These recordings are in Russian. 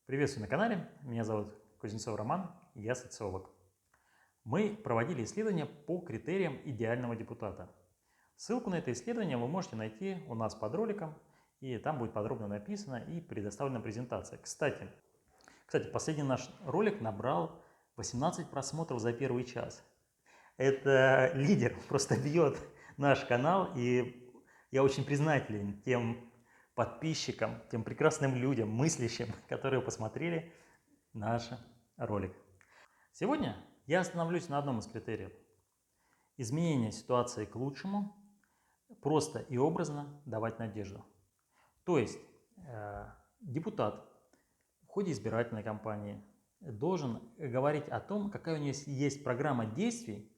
Приветствую на канале, меня зовут Кузнецов Роман, я социолог. Мы проводили исследование по критериям идеального депутата. Ссылку на это исследование вы можете найти у нас под роликом, и там будет подробно написано и предоставлена презентация. Кстати, последний наш ролик набрал 18 просмотров за первый час. Это лидер, просто бьет наш канал, и я очень признателен тем подписчикам, тем прекрасным людям, мыслящим, которые посмотрели наш ролик. Сегодня я остановлюсь на одном из критериев. Изменение ситуации к лучшему, просто и образно давать надежду. То есть депутат в ходе избирательной кампании должен говорить о том, какая у него есть программа действий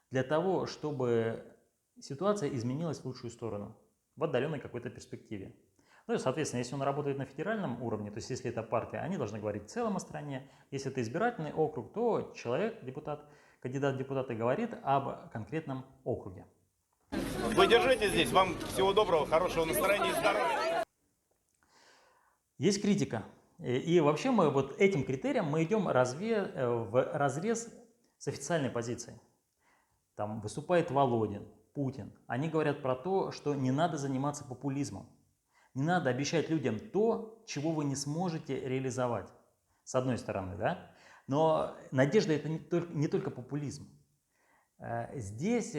для того, чтобы ситуация изменилась в лучшую сторону, в отдаленной какой-то перспективе. Ну и, соответственно, если он работает на федеральном уровне, то есть если это партия, они должны говорить в целом о стране. Если это избирательный округ, то человек, депутат, кандидат в депутаты говорит об конкретном округе. Вы держите здесь. Вам всего доброго, хорошего настроения и здоровья. Есть критика. И вообще мы вот этим критериям мы идем в разрез с официальной позицией. Там выступает Володин, Путин. Они говорят про то, что не надо заниматься популизмом. Не надо обещать людям то, чего вы не сможете реализовать. С одной стороны, да? Но надежда – это не только популизм. Здесь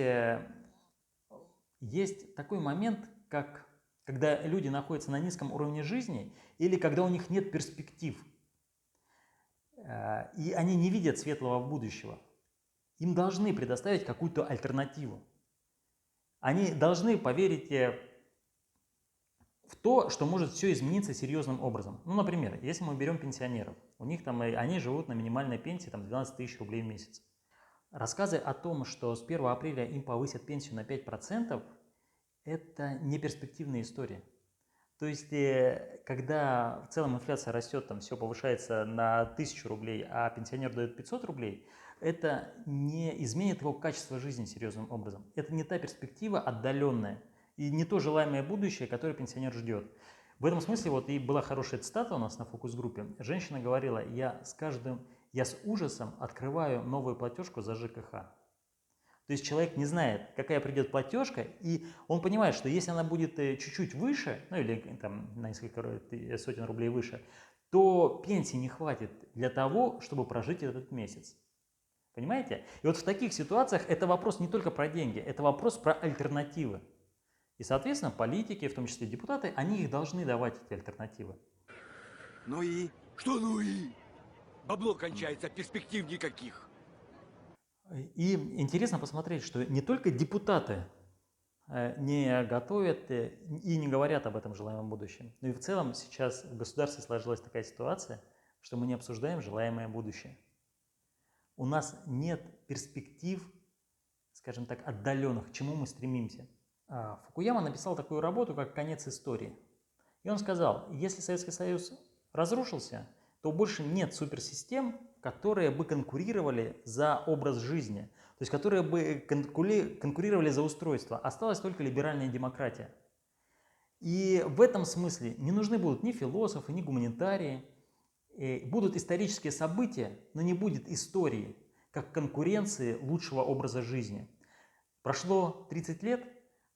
есть такой момент, как когда люди находятся на низком уровне жизни или когда у них нет перспектив, и они не видят светлого будущего. Им должны предоставить какую-то альтернативу. Они должны поверить в то, что может все измениться серьезным образом. Ну, например, если мы берем пенсионеров, у них там, они живут на минимальной пенсии 12 тысяч рублей в месяц. Рассказы о том, что с 1 апреля им повысят пенсию на 5%, это не перспективная история. То есть, когда в целом инфляция растет, там все повышается на 1000 рублей, а пенсионер дает 500 рублей, это не изменит его качество жизни серьезным образом. Это не та перспектива отдаленная и не то желаемое будущее, которое пенсионер ждет. В этом смысле вот и была хорошая цитата у нас на фокус-группе. Женщина говорила: я с ужасом открываю новую платежку за ЖКХ. То есть человек не знает, какая придет платежка, и он понимает, что если она будет чуть-чуть выше, ну или там на несколько сотен рублей выше, то пенсии не хватит для того, чтобы прожить этот месяц. Понимаете? И вот в таких ситуациях это вопрос не только про деньги, это вопрос про альтернативы. И, соответственно, политики, в том числе депутаты, они их должны давать, эти альтернативы. Ну и? Что ну и? Бабло кончается, перспектив никаких. И интересно посмотреть, что не только депутаты не готовят и не говорят об этом желаемом будущем, но и в целом сейчас в государстве сложилась такая ситуация, что мы не обсуждаем желаемое будущее. У нас нет перспектив, скажем так, отдаленных, к чему мы стремимся. Фукуяма написал такую работу, как «Конец истории». И он сказал, если Советский Союз разрушился, то больше нет суперсистем, которые бы конкурировали за образ жизни, то есть которые бы конкурировали за устройство. Осталась только либеральная демократия. И в этом смысле не нужны будут ни философы, ни гуманитарии. Будут исторические события, но не будет истории, как конкуренции лучшего образа жизни. Прошло 30 лет,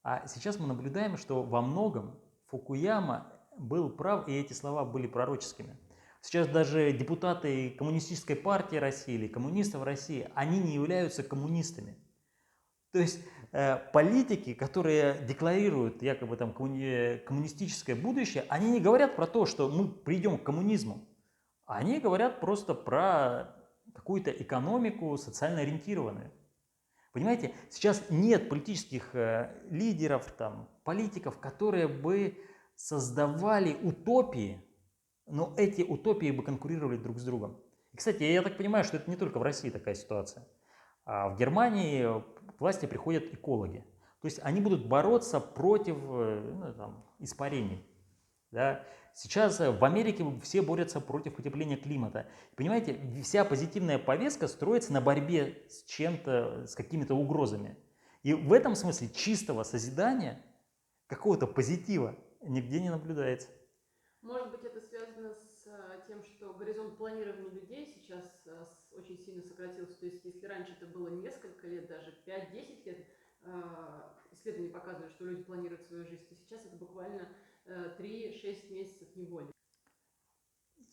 а сейчас мы наблюдаем, что во многом Фукуяма был прав, и эти слова были пророческими. Сейчас даже депутаты Коммунистической партии России или коммунистов России, они не являются коммунистами. То есть политики, которые декларируют якобы там коммунистическое будущее, они не говорят про то, что мы придем к коммунизму. Они говорят просто про какую-то экономику социально ориентированную. Понимаете, сейчас нет политических лидеров, политиков, которые бы создавали утопии, но эти утопии бы конкурировали друг с другом. И, кстати, я так понимаю, что это не только в России такая ситуация. А в Германии к власти приходят экологи. То есть они будут бороться против испарений. Да? Сейчас в Америке все борются против потепления климата. Понимаете, вся позитивная повестка строится на борьбе с чем-то, с какими-то угрозами. И в этом смысле чистого созидания, какого-то позитива нигде не наблюдается. Может быть, это связано с тем, что горизонт планирования людей сейчас очень сильно сократился. То есть если раньше это было несколько лет, даже 5-10 лет, исследования показывают, что люди планируют свою жизнь, то сейчас это буквально 3-6 месяцев, не более.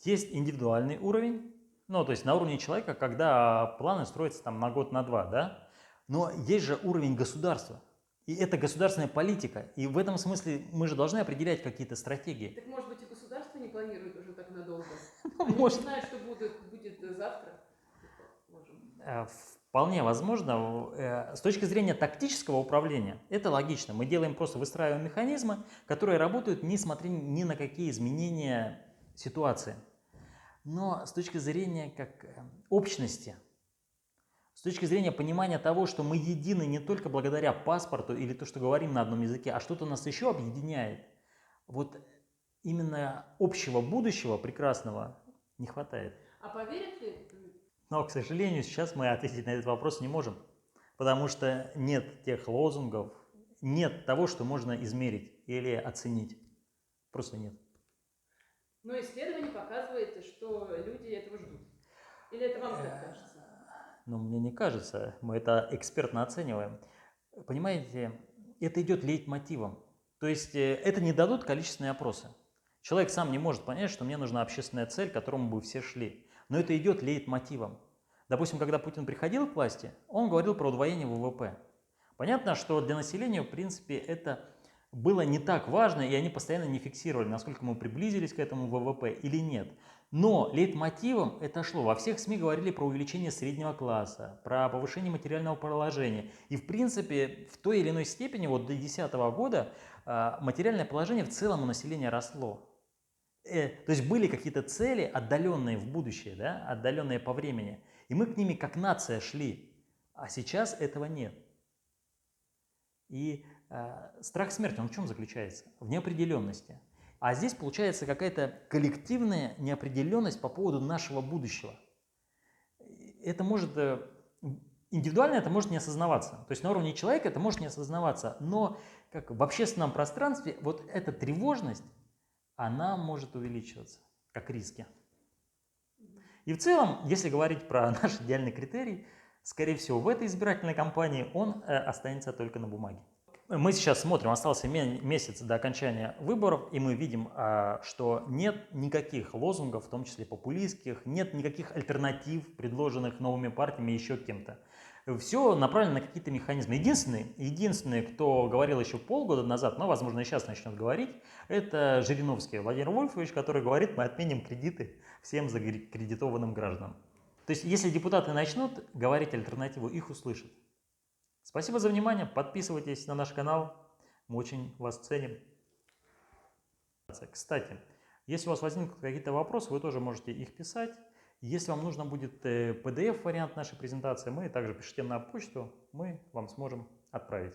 Есть индивидуальный уровень, ну, то есть на уровне человека, когда планы строятся там на год, на два, да? Но есть же уровень государства. И это государственная политика. И в этом смысле мы же должны определять какие-то стратегии. Так может быть и государство не планирует уже так надолго? Ну, Они может. не знают, что будет завтра. Вполне возможно. С точки зрения тактического управления, это логично. Мы делаем просто, выстраиваем механизмы, которые работают, несмотря ни на какие изменения ситуации. Но с точки зрения как общности, с точки зрения понимания того, что мы едины не только благодаря паспорту или то, что говорим на одном языке, а что-то нас еще объединяет, вот именно общего будущего прекрасного не хватает. А поверят ли? Но, к сожалению, сейчас мы ответить на этот вопрос не можем, потому что нет тех лозунгов, нет того, что можно измерить или оценить. Просто нет. Но исследование показывает, что люди этого ждут. Или это вам так кажется? Но мне не кажется, мы это экспертно оцениваем. Понимаете, это идет лейтмотивом. То есть это не дадут количественные опросы. Человек сам не может понять, что мне нужна общественная цель, к которому бы все шли. Но это идет лейтмотивом. Допустим, когда Путин приходил к власти, он говорил про удвоение ВВП. Понятно, что для населения, в принципе, это было не так важно, и они постоянно не фиксировали, насколько мы приблизились к этому ВВП или нет. Но лейтмотивом это шло. Во всех СМИ говорили про увеличение среднего класса, про повышение материального положения. И в принципе в той или иной степени вот до 2010 года материальное положение в целом у населения росло. То есть были какие-то цели, отдаленные в будущее, да, отдаленные по времени. И мы к ними как нация шли. А сейчас этого нет. И страх смерти, он в чем заключается? В неопределенности. А здесь получается какая-то коллективная неопределенность по поводу нашего будущего. Это может, индивидуально это может не осознаваться. То есть на уровне человека это может не осознаваться. Но как в общественном пространстве вот эта тревожность, она может увеличиваться, как риски. И в целом, если говорить про наш идеальный критерий, скорее всего, в этой избирательной кампании он останется только на бумаге. Мы сейчас смотрим, остался месяц до окончания выборов, и мы видим, что нет никаких лозунгов, в том числе популистских, нет никаких альтернатив, предложенных новыми партиями еще кем-то. Все направлено на какие-то механизмы. Единственный, кто говорил еще полгода назад, но, возможно, и сейчас начнет говорить, это Жириновский Владимир Вольфович, который говорит, мы отменим кредиты всем закредитованным гражданам. То есть, если депутаты начнут говорить альтернативу, их услышат. Спасибо за внимание, подписывайтесь на наш канал, мы очень вас ценим. Кстати, если у вас возникнут какие-то вопросы, вы тоже можете их писать. Если вам нужно будет PDF-вариант нашей презентации, мы также пишите на почту, мы вам сможем отправить.